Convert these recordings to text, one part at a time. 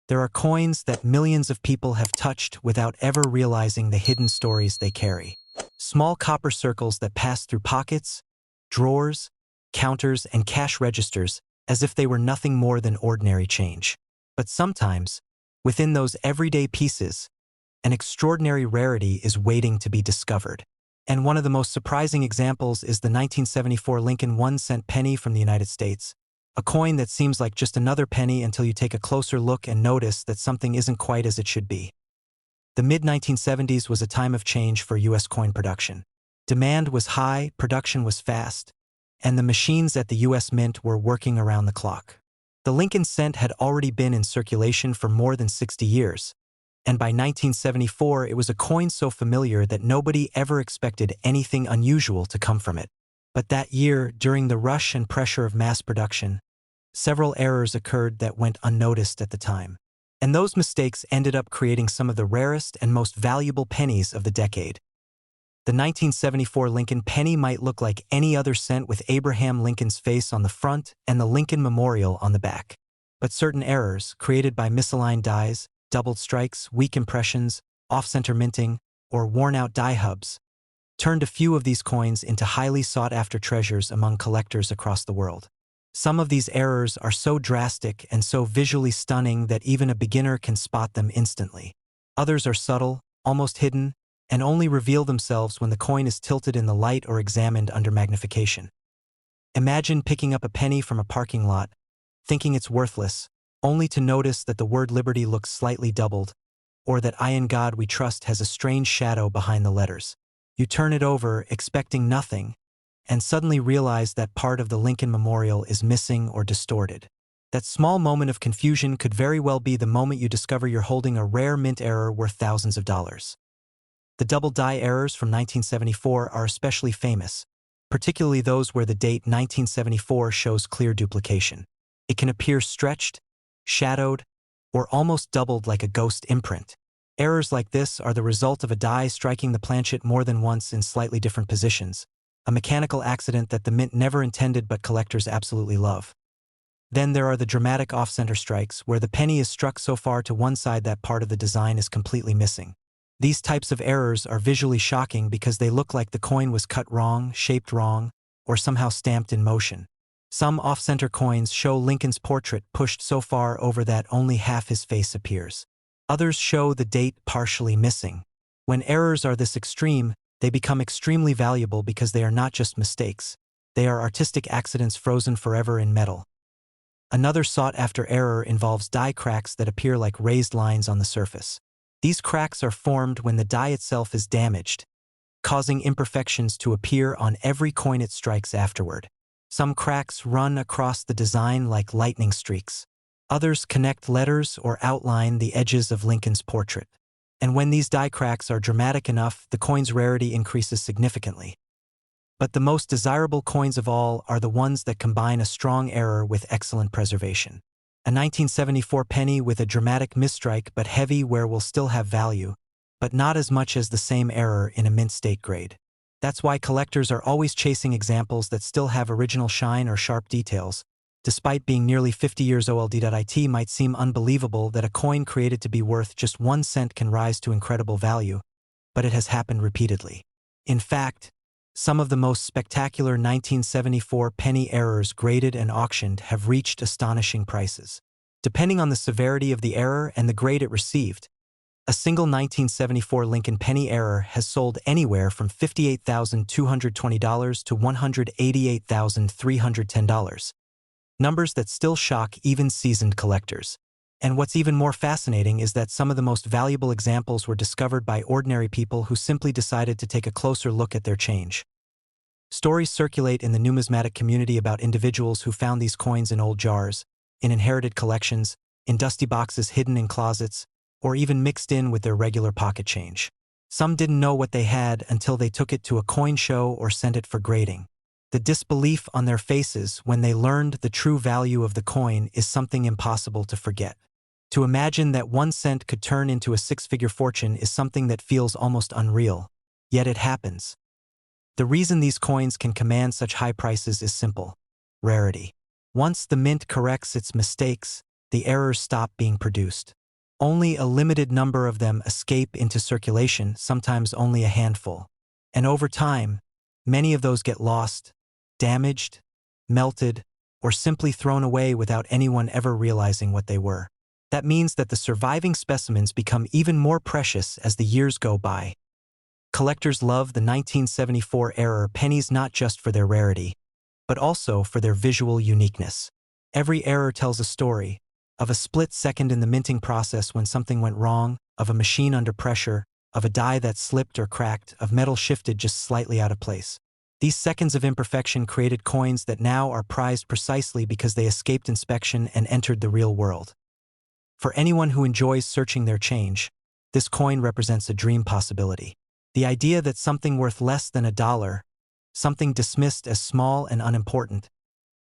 There are coins that millions of people have touched without ever realizing the hidden stories they carry. Small copper circles that pass through pockets, drawers, counters, and cash registers as if they were nothing more than ordinary change. But sometimes, within those everyday pieces, an extraordinary rarity is waiting to be discovered. And one of the most surprising examples is the 1974 Lincoln 1-cent penny from the United States, a coin that seems like just another penny until you take a closer look and notice that something isn't quite as it should be. The mid-1970s was a time of change for U.S. coin production. Demand was high, production was fast, and the machines at the U.S. Mint were working around the clock. The Lincoln cent had already been in circulation for more than 60 years, and by 1974 it was a coin so familiar that nobody ever expected anything unusual to come from it. But that year, during the rush and pressure of mass production, several errors occurred that went unnoticed at the time. And those mistakes ended up creating some of the rarest and most valuable pennies of the decade. The 1974 Lincoln penny might look like any other cent with Abraham Lincoln's face on the front and the Lincoln Memorial on the back. But certain errors, created by misaligned dies, doubled strikes, weak impressions, off-center minting, or worn-out die hubs, turned a few of these coins into highly sought-after treasures among collectors across the world. Some of these errors are so drastic and so visually stunning that even a beginner can spot them instantly. Others are subtle, almost hidden, and only reveal themselves when the coin is tilted in the light or examined under magnification. Imagine picking up a penny from a parking lot, thinking it's worthless, only to notice that the word Liberty looks slightly doubled, or that I in God We Trust has a strange shadow behind the letters. You turn it over, expecting nothing, and suddenly realize that part of the Lincoln Memorial is missing or distorted. That small moment of confusion could very well be the moment you discover you're holding a rare mint error worth thousands of dollars. The double die errors from 1974 are especially famous, particularly those where the date 1974 shows clear duplication. It can appear stretched, shadowed, or almost doubled like a ghost imprint. Errors like this are the result of a die striking the planchet more than once in slightly different positions, a mechanical accident that the mint never intended but collectors absolutely love. Then there are the dramatic off-center strikes, where the penny is struck so far to one side that part of the design is completely missing. These types of errors are visually shocking because they look like the coin was cut wrong, shaped wrong, or somehow stamped in motion. Some off-center coins show Lincoln's portrait pushed so far over that only half his face appears. Others show the date partially missing. When errors are this extreme, they become extremely valuable because they are not just mistakes. They are artistic accidents frozen forever in metal. Another sought-after error involves die cracks that appear like raised lines on the surface. These cracks are formed when the die itself is damaged, causing imperfections to appear on every coin it strikes afterward. Some cracks run across the design like lightning streaks. Others connect letters or outline the edges of Lincoln's portrait. And when these die cracks are dramatic enough, the coin's rarity increases significantly. But the most desirable coins of all are the ones that combine a strong error with excellent preservation. A 1974 penny with a dramatic misstrike but heavy wear will still have value, but not as much as the same error in a mint state grade. That's why collectors are always chasing examples that still have original shine or sharp details. Despite being nearly 50 years old, it might seem unbelievable that a coin created to be worth just 1 cent can rise to incredible value, but it has happened repeatedly. In fact, some of the most spectacular 1974 penny errors graded and auctioned have reached astonishing prices. Depending on the severity of the error and the grade it received, a single 1974 Lincoln penny error has sold anywhere from $58,220 to $188,310. Numbers that still shock even seasoned collectors. And what's even more fascinating is that some of the most valuable examples were discovered by ordinary people who simply decided to take a closer look at their change. Stories circulate in the numismatic community about individuals who found these coins in old jars, in inherited collections, in dusty boxes hidden in closets, or even mixed in with their regular pocket change. Some didn't know what they had until they took it to a coin show or sent it for grading. The disbelief on their faces when they learned the true value of the coin is something impossible to forget. To imagine that 1 cent could turn into a 6-figure fortune is something that feels almost unreal. Yet it happens. The reason these coins can command such high prices is simple: rarity. Once the mint corrects its mistakes, the errors stop being produced. Only a limited number of them escape into circulation, sometimes only a handful. And over time, many of those get lost, damaged, melted, or simply thrown away without anyone ever realizing what they were. That means that the surviving specimens become even more precious as the years go by. Collectors love the 1974 era pennies not just for their rarity, but also for their visual uniqueness. Every error tells a story, of a split second in the minting process when something went wrong, of a machine under pressure, of a die that slipped or cracked, of metal shifted just slightly out of place. These seconds of imperfection created coins that now are prized precisely because they escaped inspection and entered the real world. For anyone who enjoys searching their change, this coin represents a dream possibility. The idea that something worth less than $1, something dismissed as small and unimportant,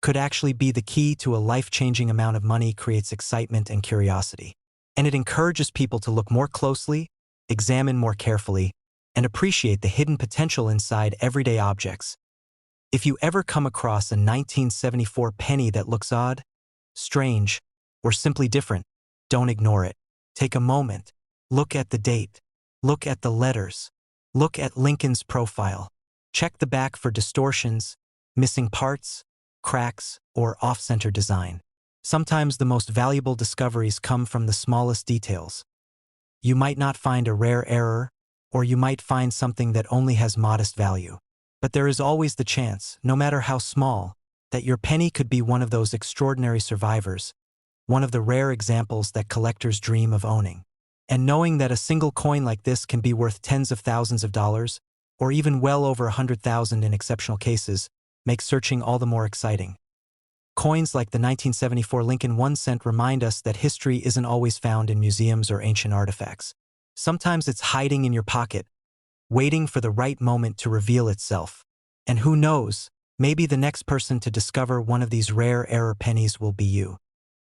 could actually be the key to a life-changing amount of money creates excitement and curiosity. And it encourages people to look more closely, examine more carefully, and appreciate the hidden potential inside everyday objects. If you ever come across a 1974 penny that looks odd, strange, or simply different, don't ignore it. Take a moment. Look at the date. Look at the letters. Look at Lincoln's profile. Check the back for distortions, missing parts, cracks, or off-center design. Sometimes the most valuable discoveries come from the smallest details. You might not find a rare error, or you might find something that only has modest value. But there is always the chance, no matter how small, that your penny could be one of those extraordinary survivors, one of the rare examples that collectors dream of owning. And knowing that a single coin like this can be worth tens of thousands of dollars, or even well over 100,000 in exceptional cases, makes searching all the more exciting. Coins like the 1974 Lincoln 1 cent remind us that history isn't always found in museums or ancient artifacts. Sometimes it's hiding in your pocket, waiting for the right moment to reveal itself. And who knows, maybe the next person to discover one of these rare error pennies will be you.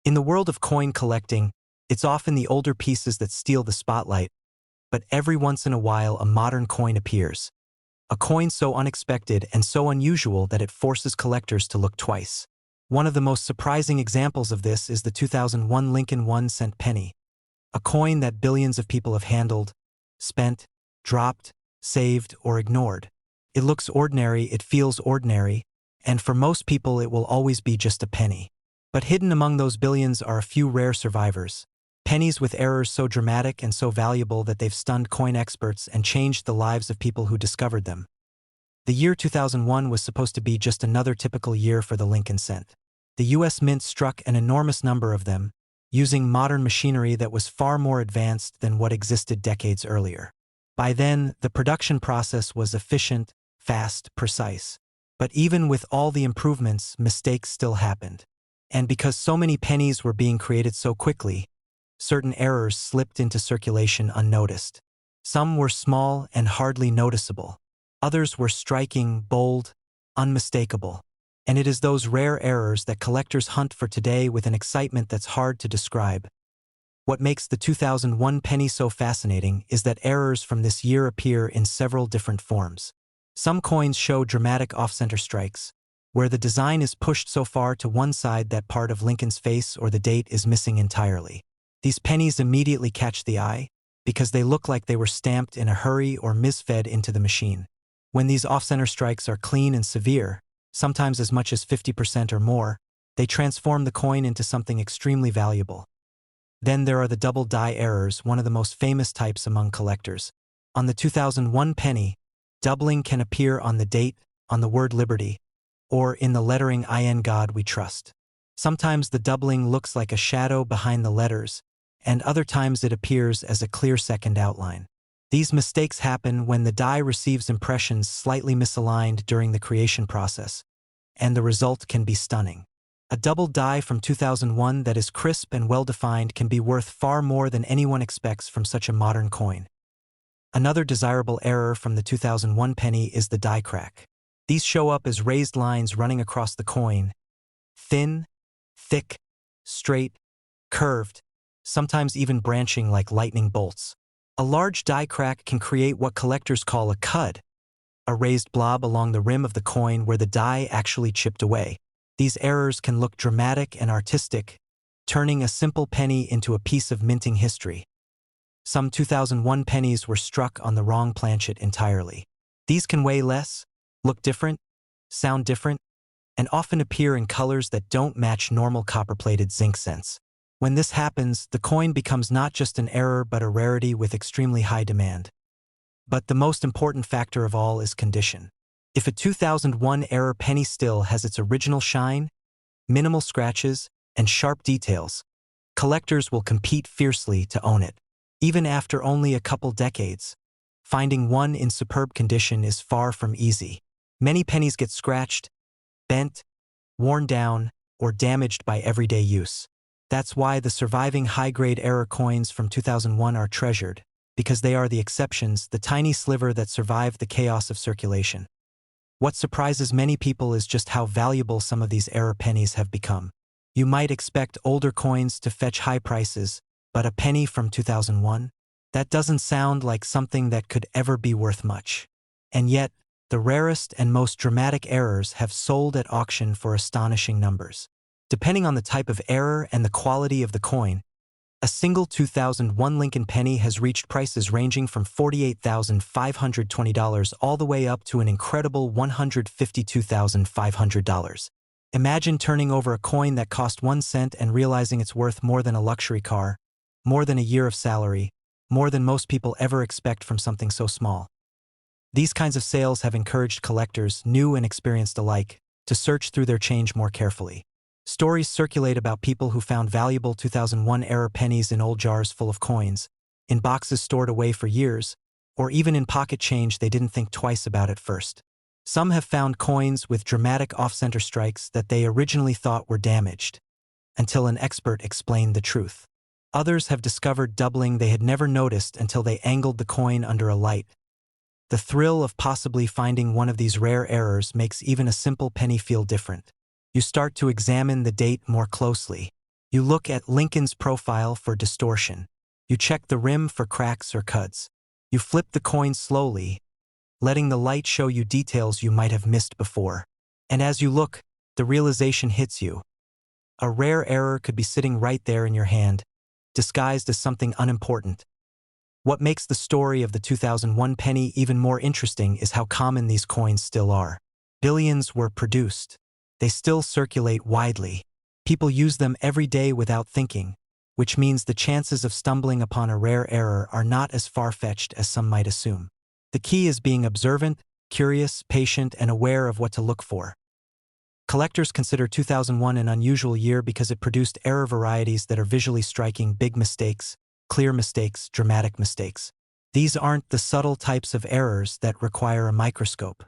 In the world of coin collecting, it's often the older pieces that steal the spotlight, but every once in a while a modern coin appears. A coin so unexpected and so unusual that it forces collectors to look twice. One of the most surprising examples of this is the 2001 Lincoln 1 cent penny, a coin that billions of people have handled, spent, dropped, saved, or ignored. It looks ordinary, it feels ordinary, and for most people it will always be just a penny. But hidden among those billions are a few rare survivors. Pennies with errors so dramatic and so valuable that they've stunned coin experts and changed the lives of people who discovered them. The year 2001 was supposed to be just another typical year for the Lincoln cent. The U.S. Mint struck an enormous number of them, using modern machinery that was far more advanced than what existed decades earlier. By then, the production process was efficient, fast, precise. But even with all the improvements, mistakes still happened. And because so many pennies were being created so quickly, certain errors slipped into circulation unnoticed. Some were small and hardly noticeable. Others were striking, bold, unmistakable. And it is those rare errors that collectors hunt for today with an excitement that's hard to describe. What makes the 2001 penny so fascinating is that errors from this year appear in several different forms. Some coins show dramatic off-center strikes, where the design is pushed so far to one side that part of Lincoln's face or the date is missing entirely. These pennies immediately catch the eye, because they look like they were stamped in a hurry or misfed into the machine. When these off-center strikes are clean and severe, sometimes as much as 50% or more, they transform the coin into something extremely valuable. Then there are the double die errors, one of the most famous types among collectors. On the 2001 penny, doubling can appear on the date, on the word liberty, or in the lettering "In God We Trust." Sometimes the doubling looks like a shadow behind the letters, and other times it appears as a clear second outline. These mistakes happen when the die receives impressions slightly misaligned during the creation process, and the result can be stunning. A double die from 2001 that is crisp and well-defined can be worth far more than anyone expects from such a modern coin. Another desirable error from the 2001 penny is the die crack. These show up as raised lines running across the coin, thin, thick, straight, curved, sometimes even branching like lightning bolts. A large die crack can create what collectors call a cud, a raised blob along the rim of the coin where the die actually chipped away. These errors can look dramatic and artistic, turning a simple penny into a piece of minting history. Some 2001 pennies were struck on the wrong planchet entirely. These can weigh less, look different, sound different, and often appear in colors that don't match normal copper-plated zinc cents. When this happens, the coin becomes not just an error but a rarity with extremely high demand. But the most important factor of all is condition. If a 2001 error penny still has its original shine, minimal scratches, and sharp details, collectors will compete fiercely to own it. Even after only a couple decades, finding one in superb condition is far from easy. Many pennies get scratched, bent, worn down, or damaged by everyday use. That's why the surviving high-grade error coins from 2001 are treasured, because they are the exceptions, the tiny sliver that survived the chaos of circulation. What surprises many people is just how valuable some of these error pennies have become. You might expect older coins to fetch high prices, but a penny from 2001? That doesn't sound like something that could ever be worth much. And yet, the rarest and most dramatic errors have sold at auction for astonishing numbers. Depending on the type of error and the quality of the coin, a single 2001 Lincoln penny has reached prices ranging from $48,520 all the way up to an incredible $152,500. Imagine turning over a coin that cost 1 cent and realizing it's worth more than a luxury car, more than a year of salary, more than most people ever expect from something so small. These kinds of sales have encouraged collectors, new and experienced alike, to search through their change more carefully. Stories circulate about people who found valuable 2001 error pennies in old jars full of coins, in boxes stored away for years, or even in pocket change they didn't think twice about at first. Some have found coins with dramatic off-center strikes that they originally thought were damaged, until an expert explained the truth. Others have discovered doubling they had never noticed until they angled the coin under a light. The thrill of possibly finding one of these rare errors makes even a simple penny feel different. You start to examine the date more closely. You look at Lincoln's profile for distortion. You check the rim for cracks or cuts. You flip the coin slowly, letting the light show you details you might have missed before. And as you look, the realization hits you. A rare error could be sitting right there in your hand, disguised as something unimportant. What makes the story of the 2001 penny even more interesting is how common these coins still are. Billions were produced. They still circulate widely. People use them every day without thinking, which means the chances of stumbling upon a rare error are not as far-fetched as some might assume. The key is being observant, curious, patient, and aware of what to look for. Collectors consider 2001 an unusual year because it produced error varieties that are visually striking: big mistakes, clear mistakes, dramatic mistakes. These aren't the subtle types of errors that require a microscope.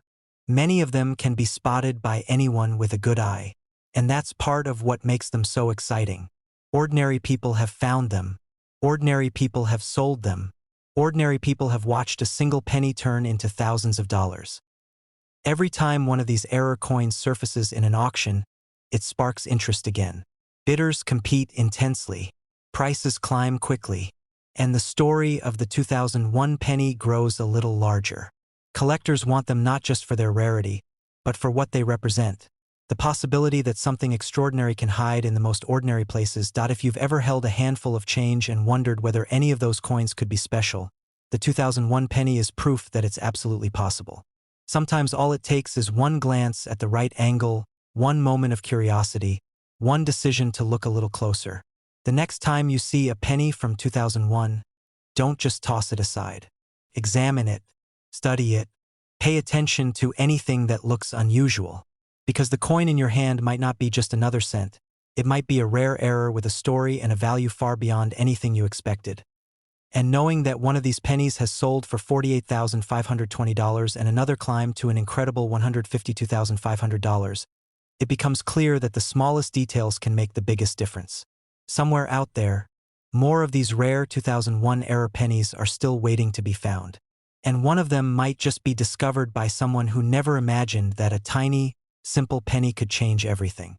Many of them can be spotted by anyone with a good eye, and that's part of what makes them so exciting. Ordinary people have found them. Ordinary people have sold them. Ordinary people have watched a single penny turn into thousands of dollars. Every time one of these error coins surfaces in an auction, it sparks interest again. Bidders compete intensely. Prices climb quickly. And the story of the 2001 penny grows a little larger. Collectors want them not just for their rarity, but for what they represent. The possibility that something extraordinary can hide in the most ordinary places. If you've ever held a handful of change and wondered whether any of those coins could be special, the 2001 penny is proof that it's absolutely possible. Sometimes all it takes is one glance at the right angle, one moment of curiosity, one decision to look a little closer. The next time you see a penny from 2001, don't just toss it aside. Examine it, study it, pay attention to anything that looks unusual. Because the coin in your hand might not be just another cent. It might be a rare error with a story and a value far beyond anything you expected. And knowing that one of these pennies has sold for $48,520 and another climbed to an incredible $152,500, it becomes clear that the smallest details can make the biggest difference. Somewhere out there, more of these rare 2001 error pennies are still waiting to be found. And one of them might just be discovered by someone who never imagined that a tiny, simple penny could change everything.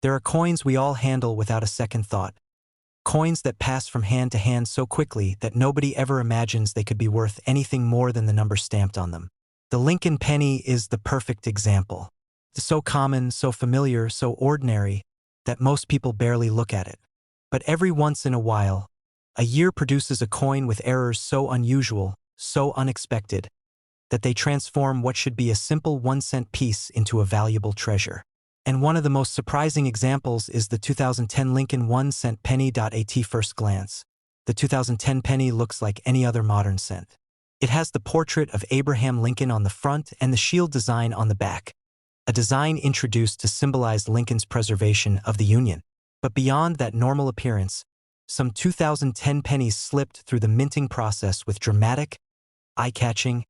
There are coins we all handle without a second thought. Coins that pass from hand to hand so quickly that nobody ever imagines they could be worth anything more than the number stamped on them. The Lincoln penny is the perfect example. It's so common, so familiar, so ordinary, that most people barely look at it. But every once in a while, a year produces a coin with errors so unusual, so unexpected, that they transform what should be a simple 1-cent piece into a valuable treasure. And one of the most surprising examples is the 2010 Lincoln 1-cent penny. At first glance, the 2010 penny looks like any other modern cent. It has the portrait of Abraham Lincoln on the front and the shield design on the back, a design introduced to symbolize Lincoln's preservation of the Union. But beyond that normal appearance, some 2010 pennies slipped through the minting process with dramatic, eye-catching,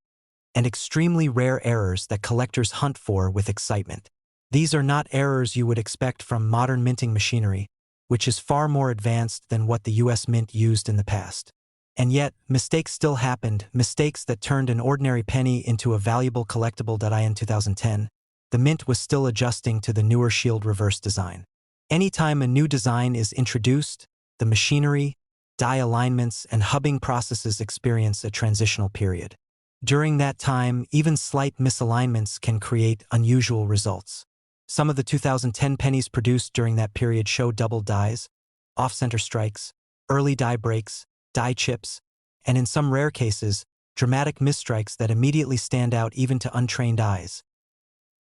and extremely rare errors that collectors hunt for with excitement. These are not errors you would expect from modern minting machinery, which is far more advanced than what the US Mint used in the past. And yet, mistakes still happened, mistakes that turned an ordinary penny into a valuable collectible. In 2010, the Mint was still adjusting to the newer shield reverse design. Anytime a new design is introduced, the machinery, die alignments, and hubbing processes experience a transitional period. During that time, even slight misalignments can create unusual results. Some of the 2010 pennies produced during that period show double dies, off-center strikes, early die breaks, die chips, and in some rare cases, dramatic misstrikes that immediately stand out even to untrained eyes.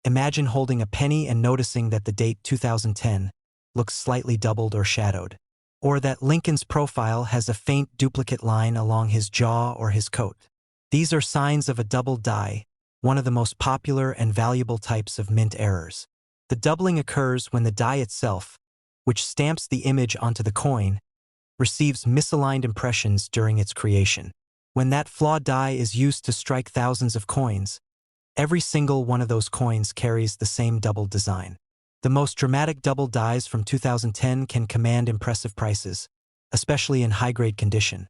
Imagine holding a penny and noticing that the date 2010 looks slightly doubled or shadowed, or that Lincoln's profile has a faint duplicate line along his jaw or his coat. These are signs of a double die, one of the most popular and valuable types of mint errors. The doubling occurs when the die itself, which stamps the image onto the coin, receives misaligned impressions during its creation. When that flawed die is used to strike thousands of coins, every single one of those coins carries the same double design. The most dramatic double dies from 2010 can command impressive prices, especially in high-grade condition.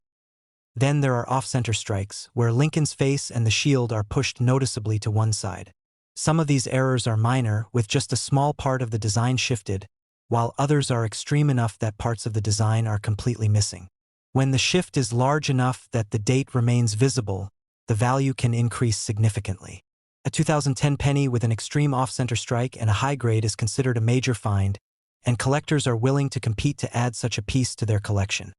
Then there are off-center strikes, where Lincoln's face and the shield are pushed noticeably to one side. Some of these errors are minor, with just a small part of the design shifted, while others are extreme enough that parts of the design are completely missing. When the shift is large enough that the date remains visible, the value can increase significantly. A 2010 penny with an extreme off-center strike and a high grade is considered a major find, and collectors are willing to compete to add such a piece to their collection.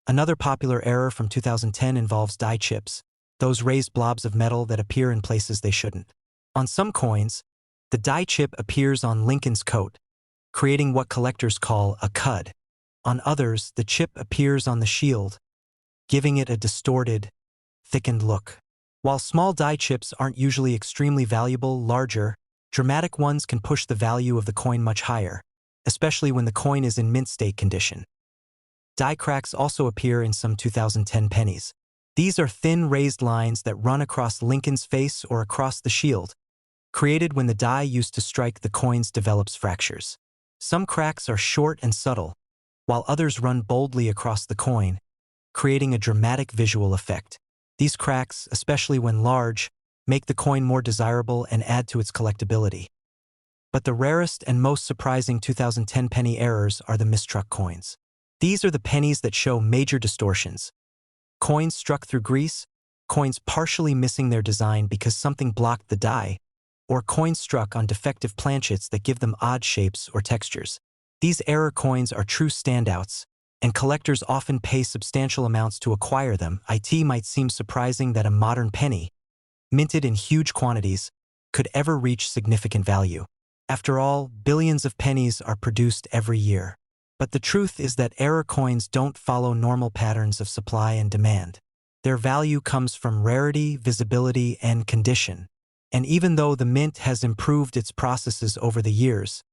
Another popular error from 2010 involves die chips, those raised blobs of metal that appear in places they shouldn't. On some coins, the die chip appears on Lincoln's coat, creating what collectors call a cud. On others, the chip appears on the shield, giving it a distorted, thickened look. While small die chips aren't usually extremely valuable, larger, dramatic ones can push the value of the coin much higher, especially when the coin is in mint state condition. Die cracks also appear in some 2010 pennies. These are thin raised lines that run across Lincoln's face or across the shield, created when the die used to strike the coins develops fractures. Some cracks are short and subtle, while others run boldly across the coin, creating a dramatic visual effect. These cracks, especially when large, make the coin more desirable and add to its collectability. But the rarest and most surprising 2010 penny errors are the mistruck coins. These are the pennies that show major distortions. Coins struck through grease, coins partially missing their design because something blocked the die, or coins struck on defective planchets that give them odd shapes or textures. These error coins are true standouts, and collectors often pay substantial amounts to acquire them. It might seem surprising that a modern penny, minted in huge quantities, could ever reach significant value. After all, billions of pennies are produced every year. But the truth is that error coins don't follow normal patterns of supply and demand. Their value comes from rarity, visibility, and condition. And even though the mint has improved its processes over the years,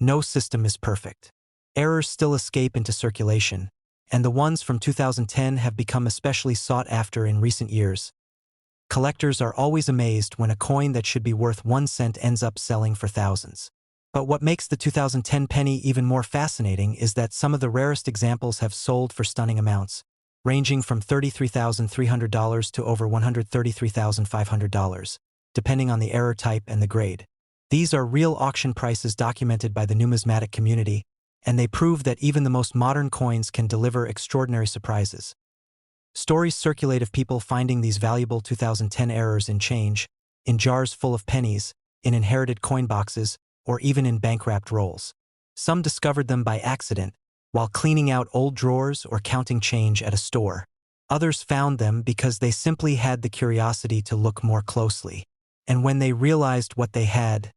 no system is perfect. Errors still escape into circulation, and the ones from 2010 have become especially sought after in recent years. Collectors are always amazed when a coin that should be worth 1 cent ends up selling for thousands. But what makes the 2010 penny even more fascinating is that some of the rarest examples have sold for stunning amounts, ranging from $33,300 to over $133,500, depending on the error type and the grade. These are real auction prices documented by the numismatic community, and they prove that even the most modern coins can deliver extraordinary surprises. Stories circulate of people finding these valuable 2010 errors in change, in jars full of pennies, in inherited coin boxes, or even in bank-wrapped rolls. Some discovered them by accident, while cleaning out old drawers or counting change at a store. Others found them because they simply had the curiosity to look more closely. And when they realized what they had,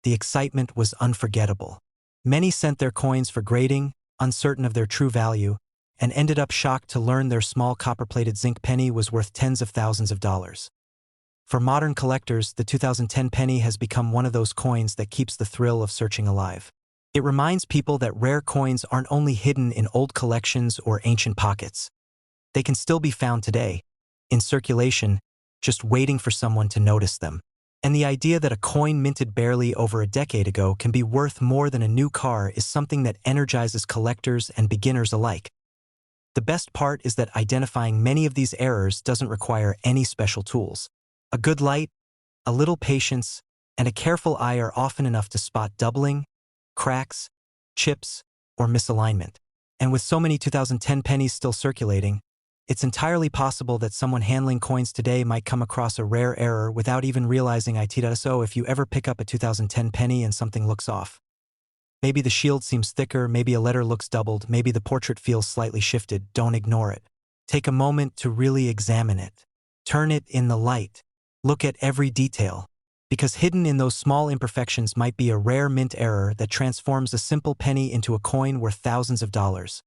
the excitement was unforgettable. Many sent their coins for grading, uncertain of their true value, and ended up shocked to learn their small copper-plated zinc penny was worth tens of thousands of dollars. For modern collectors, the 2010 penny has become one of those coins that keeps the thrill of searching alive. It reminds people that rare coins aren't only hidden in old collections or ancient pockets. They can still be found today, in circulation, just waiting for someone to notice them. And the idea that a coin minted barely over a decade ago can be worth more than a new car is something that energizes collectors and beginners alike. The best part is that identifying many of these errors doesn't require any special tools. A good light, a little patience, and a careful eye are often enough to spot doubling, cracks, chips, or misalignment. And with so many 2010 pennies still circulating, it's entirely possible that someone handling coins today might come across a rare error without even realizing it. So if you ever pick up a 2010 penny and something looks off, maybe the shield seems thicker, maybe a letter looks doubled, maybe the portrait feels slightly shifted, don't ignore it. Take a moment to really examine it. Turn it in the light. Look at every detail, because hidden in those small imperfections might be a rare mint error that transforms a simple penny into a coin worth thousands of dollars.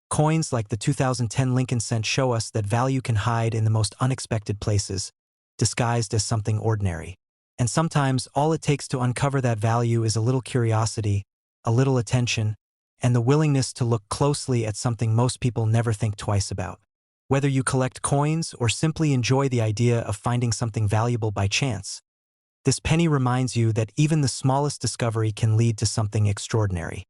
Coins like the 2010 Lincoln cent show us that value can hide in the most unexpected places, disguised as something ordinary. And sometimes all it takes to uncover that value is a little curiosity, a little attention, and the willingness to look closely at something most people never think twice about. Whether you collect coins or simply enjoy the idea of finding something valuable by chance, this penny reminds you that even the smallest discovery can lead to something extraordinary.